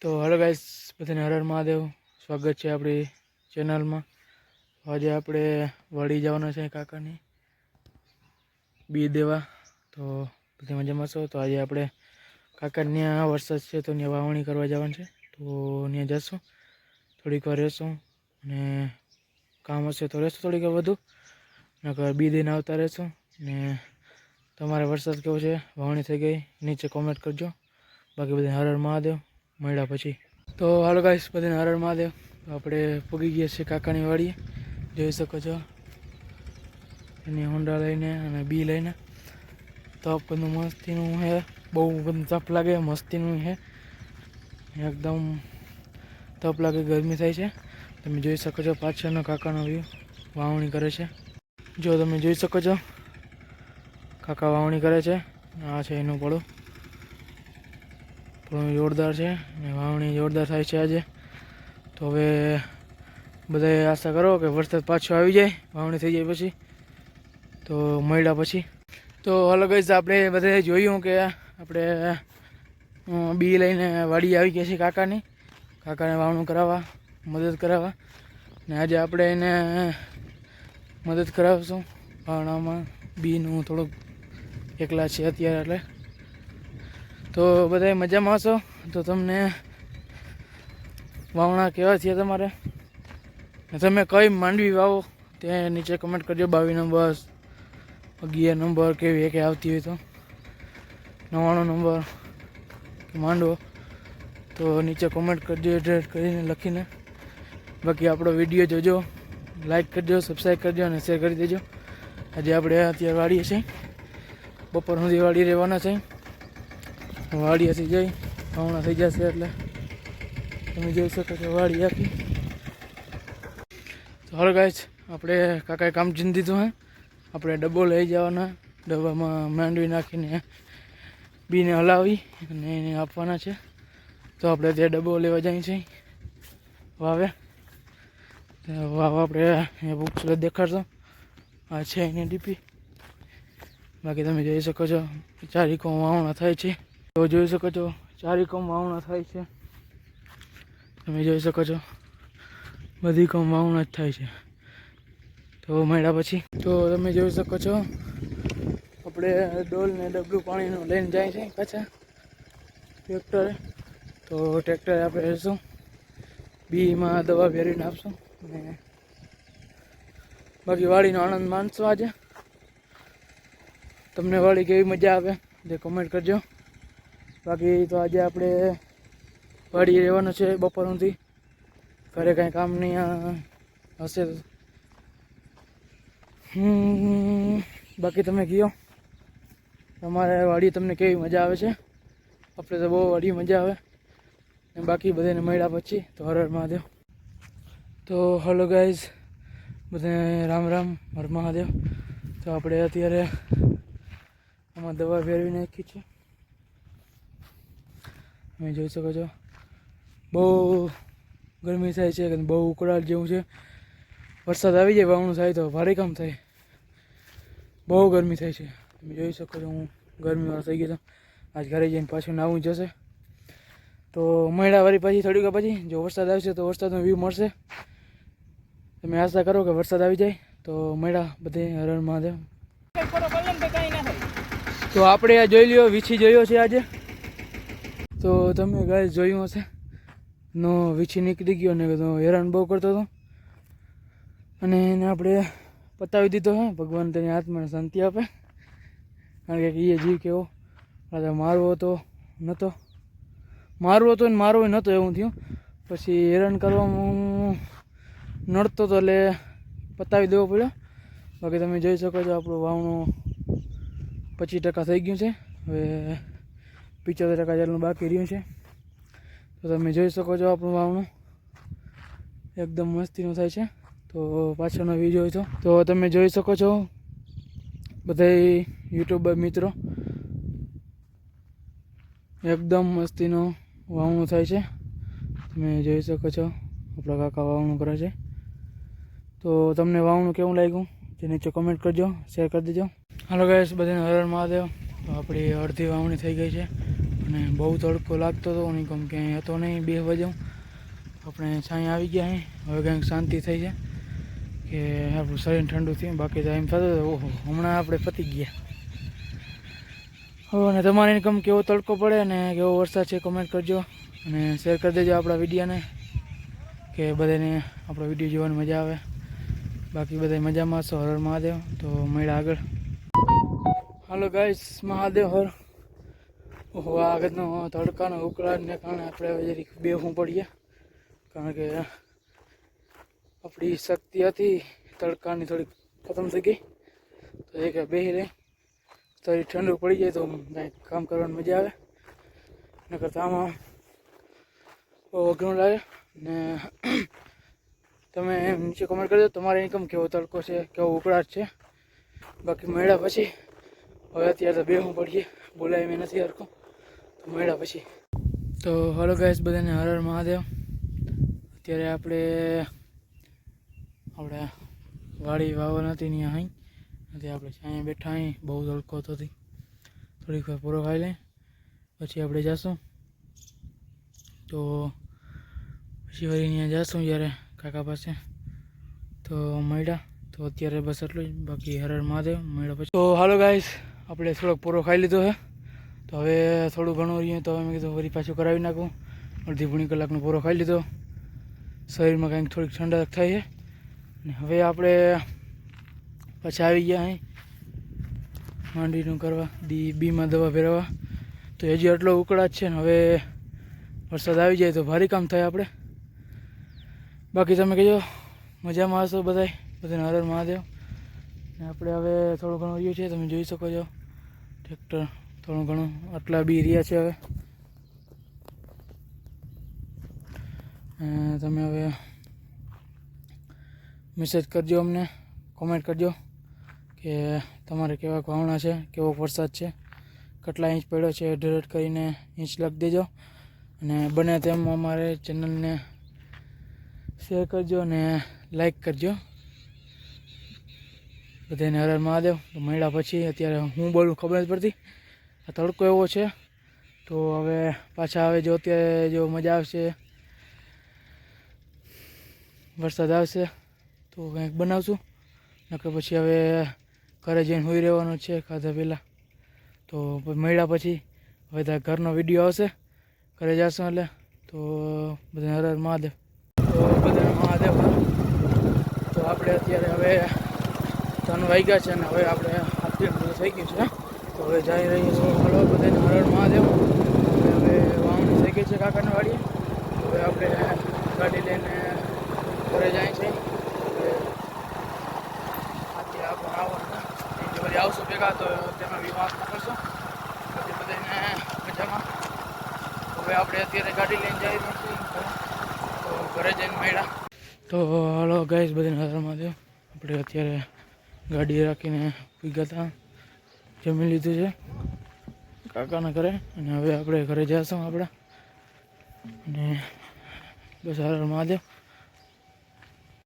તો hello guys, બધાને હર હર મહાદેવ. સ્વાગત છે આપણી ચેનલમાં. આજે આપણે વાડી જવાના છે કાકાની બી દેવા. તો બધી મજામાં છો? તો આજે આપણે કાકાને ત્યાં વરસાદ છે તો ત્યાં વાવણી કરવા જવાનું છે. તો ત્યાં જશું, થોડીક વાર રહેશું અને કામ હશે તો રહેશું થોડીક વાર વધુ, નકર બી દઈને આવતા રહેશું. ને તમારે વરસાદ કેવો છે, વાવણી થઈ ગઈ, નીચે કોમેન્ટ કરજો. બાકી બધાને હર હર મહાદેવ. મળ્યા પછી તો હાલો ગાઈસ, બધાને હર હર મહાદેવ. આપણે પૂગી ગયા છીએ કાકાની વાડીએ, જોઈ શકો છો. એની હોન્ડા લઈને અને બી લઈને. તપ બધું મસ્તીનું છે, બહુ બધું તપ લાગે, મસ્તીનું છે એકદમ. તપ લાગે, ગરમી થાય છે. તમે જોઈ શકો છો પાછળનો કાકાનો વ્યૂ, વાવણી કરે છે. જો તમે જોઈ શકો છો કાકા વાવણી કરે છે. આ છે એનું પડું, જોરદાર છે ને વાવણી જોરદાર થાય છે આજે. તો હવે બધાએ આશા કરો કે વરસાદ પાછો આવી જાય, વાવણી થઈ જાય પછી. તો મળ્યા પછી તો હાલો ગાઈસ, આપણે બધાએ જોયું કે આપણે બી લઈને વાડી આવી ગયા છીએ કાકાને વાવણું કરાવવા, મદદ કરાવવા. ને આજે આપણે એને મદદ કરાવશું વાવણામાં. બીનું થોડુંક એકલા છે અત્યારે એટલે. તો બધા મજામાં હશો? તો તમને વાવણા કેવા છે તમારે, તમે કઈ માંડવી વાવો તે નીચે કમેન્ટ કરજો. 22 નંબર, 11 નંબર કેવી એક આવતી હોય તો, 99 નંબર માંડવો, તો નીચે કોમેન્ટ કરજો એડ્રેસ કરીને લખીને. બાકી આપણો વિડીયો જોજો, લાઈક કરજો, સબસ્ક્રાઈબ કરજો અને શેર કરી દેજો. આજે આપણે અત્યારે વાડીએ છીએ, બપોર સુધી વાડી રહેવાના છે. વાડીએથી જઈ વાવણા થઈ જશે એટલે તમે જોઈ શકો છો વાડી આખી. તો હાલો ગાઈસ, આપણે કાકાએ કામ ચીંધી દીધું હે. આપણે ડબ્બો લઈ જવાના, ડબ્બામાં માંડવી નાખીને બીને હલાવી અને એને આપવાના છે. તો આપણે ત્યાં ડબ્બો લેવા જઈએ છીએ વાવે. વાવ આપણે બુક્સ દેખાડશો. આ છે એની ડીપી. બાકી તમે જોઈ શકો છો 4 એકમ વાવણા થાય છે. તો જોઈ શકો છો 4 એકમ વાવણા થાય છે. તમે જોઈ શકો છો બધી એકમ વાવણા જ થાય છે. તો મળ્યા પછી તો તમે જોઈ શકો છો આપણે ડોલ ને ડબલું પાણીનું લઈને જાય છે પાછા ટ્રેક્ટરે. તો ટ્રેક્ટરે આપણે જઈશું, બીમાં દવા ભેરીને આપશું ને બાકી વાડીનો આનંદ માણશો. આજે તમને વાડી કેવી મજા આવે તે કોમેન્ટ કરજો. બાકી તો આજે આપણે વાડી રહેવાનું છે બપોર સુધી. ઘરે કાંઈ કામ નહીં હશે તો બાકી તમે કહો તમારે વાડી તમને કેવી મજા આવે છે. આપણે તો બહુ વાડી મજા આવે. ને બાકી બધાને મળ્યા પછી તો હર હર મહાદેવ. તો હલો ગાઈઝ, બધાને રામ રામ, હર મહાદેવ. તો આપણે અત્યારે આમાં દવા ફેરવી નાખી છે. તમે જોઈ શકો છો બહુ ગરમી થાય છે, બહુ ઉકળાટ જેવું છે. વરસાદ આવી જાય વાવણું થાય તો ભારે કામ થાય, બહુ ગરમી થાય છે. તમે જોઈ શકો છો હું ગરમીવાળો થઈ ગયો. આજ ઘરે જઈને પાછું નાવું જશે. તો મળ્યા વાળી પછી થોડીક વાર પછી જો વરસાદ આવશે તો વરસાદનો વ્યૂ મળશે. તમે આશા કરો કે વરસાદ આવી જાય. તો મળ્યા બધે હર હર મહાદેવ. તો આપણે આ જોઈ લ્યો, વીછી જોયો છે આજે. તો તમે ગાય જોયું હશે, નો વીછી નીકળી ગયો ને તો હેરાન બહુ કરતો હતો. અને એને આપણે પતાવી દીધો હે. ભગવાન તેની આત્માને શાંતિ આપે. કારણ કે એ જીવ કેવો મારવો હતો નહોતો, મારવો હતો ને મારવો નહોતો એવું થયું. પછી હેરાન કરવામાં નડતો હતો એટલે પતાવી દેવો પડ્યો. બાકી તમે જોઈ શકો છો આપણું વાવણું 25% થઈ ગયું છે. હવે 75% જેટલું બાકી રહ્યું છે. તો તમે જોઈ શકો છો આપણું વાવણું એકદમ મસ્તીનું થાય છે. તો પાછળનો વિડીયો જોઈ તો તમે જોઈ શકો છો બધા યુટ્યુબર મિત્રો, એકદમ મસ્તીનું વાવણું થાય છે. તમે જોઈ શકો છો આપણા કાકા વાવણું કરે છે. તો તમને વાવણું કેવું લાગ્યું તે નીચે કમેન્ટ કરજો, શેર કરી દેજો. હાલો ગાઈસ, બધાને હર હર મહાદેવ. તો આપણી અડધી વાવણી થઈ ગઈ છે. અને બહુ તડકો લાગતો હતો નહીં, કેમ કે અહીં હતો નહીં 2 વાગે. આપણે છાંય આવી ગયા અહીં. હવે કંઈક શાંતિ થઈ છે કે આપણું શરીર ઠંડુ થયું. બાકી તો એમ થતું હતું ઓહો હમણાં આપણે પતી ગયા. અને તમારે ઇન્કમ કેવો તડકો પડે અને કેવો વરસાદ છે કમેન્ટ કરજો અને શેર કરી દેજો આપણા વિડીયોને, કે બધાને આપણો વિડીયો જોવાની મજા આવે. બાકી બધા મજામાં છો? હર મહાદેવ. તો મળ્યા આગળ. હાલો ગાઈસ, મહાદેવ હર. ઓહો આગળનો તડકાનો ઉકળાટને કારણે આપણે હવે જરીક બેહવું પડીએ, કારણ કે આપણી શક્તિ હતી તડકાની થોડીક ખતમ થઈ ગઈ. તો એ કે બેસી રહી શરીર ઠંડુ પડી જાય તો કાંઈક કામ કરવાની મજા આવે, નકર તો આમાં બહુ અઘરું લાગે. ને તમે નીચે કમેન્ટ કરજો તમારે ઇન્કમ કેવો તડકો છે, કેવો ઉકળાટ છે. બાકી મળ્યા પછી હવે અત્યારે તો બેહવું પડીએ, બોલાય મેં નથી હરખું. તો મળ્યા પછી. તો હલો ગાઈસ, બધાને હર હર મહાદેવ. અત્યારે આપણે વાડી વાવર નથી ત્યાં અહીં નથી, આપણે અહીંયા બેઠા અહીં. બહુ તડકો હતો, થોડીક વાર પૂરો ખાઈ લઈ પછી આપણે જઈશું. તો પછી વળી ત્યાં જઈશું જ્યારે કાકા પાસે. તો મળ્યા. તો અત્યારે બસ એટલું જ. બાકી હર હર મહાદેવ. મળ્યા પછી. તો હાલો ગાઈસ, આપણે થોડોક પૂરો ખાઈ લીધો છે. તો હવે થોડું ઘણું રહ્યું તો હવે મેં કીધું વળી પાછું કરાવી નાખું. અડધી પોણી કલાકનો પૂરો ખાઈ લીધો. શરીરમાં કંઈક થોડીક ઠંડક થઈ છે. અને હવે આપણે પાછા આવી ગયા અહીં માંડવીનું કરવા, બીમાં દવા ભેરવવા. તો હજી આટલો ઉકળાટ છે ને હવે વરસાદ આવી જાય તો ભારી કામ થાય આપણે. બાકી તમે કહેજો મજામાં હશો બધાને હર હર મહાદેવ. ને આપણે હવે થોડું ઘણું રહ્યું છે, તમે જોઈ શકો છો ટ્રેક્ટર થોડું ઘણું આટલા બી રહ્યા છે. હવે તમે હવે મેસેજ કરજો અમને, કોમેન્ટ કરજો કે તમારે કેવા વાવણા છે, કેવો વરસાદ છે, કેટલા ઇંચ પડ્યો છે. એડ કરીને ઇંચ લખી દેજો. અને બને તેમ અમારે ચેનલને શેર કરજો અને લાઈક કરજો. બધાને હર હર મહાદેવ. તો મળ્યા પછી. અત્યારે હું બોલું ખબર નથી પડતી, આ તડકો એવો છે. તો હવે પાછા આવે જો અત્યારે જો મજા આવશે, વરસાદ આવશે તો કંઈક બનાવશું, નકર પછી હવે ઘરે જઈને સૂઈ રહેવાનું છે ખાધા પહેલાં. તો મળ્યા પછી હવે ત્યાં ઘરનો વિડીયો આવશે, ઘરે જશું એટલે. તો બધાને હર હર મહાદેવ. તો બધાને મહાદેવ. તો આપણે અત્યારે હવે 3 વાગ્યા છે ને હવે આપણે આટલું બધું થઈ ગયું છે. તો હવે જઈ રહીએ છીએ. હલો બધાને હર હર મહાદેવ. હવે વાવણી થઈ ગઈ છે કાકાની વાડીએ. હવે આપણે ગાડી લઈને ઘરે જાય છે. આજે આપણે આવવાના જે બધી આવશું ભેગા તો તેમાં બી વાત કરશું. પછી બધાને મજામાં. હવે આપણે અત્યારે ગાડી લઈને જઈ રહ્યા છીએ તો ઘરે જઈને મળ્યા. તો હાલો ગાઈસ, બધાને હર હર મહાદેવ. આપણે અત્યારે ગાડી રાખીને ભેગા હતા, જમી લીધું છે કાકાના ઘરે. અને હવે આપણે ઘરે જઈશું આપણા. અને બસ હર હર મહાદેવ.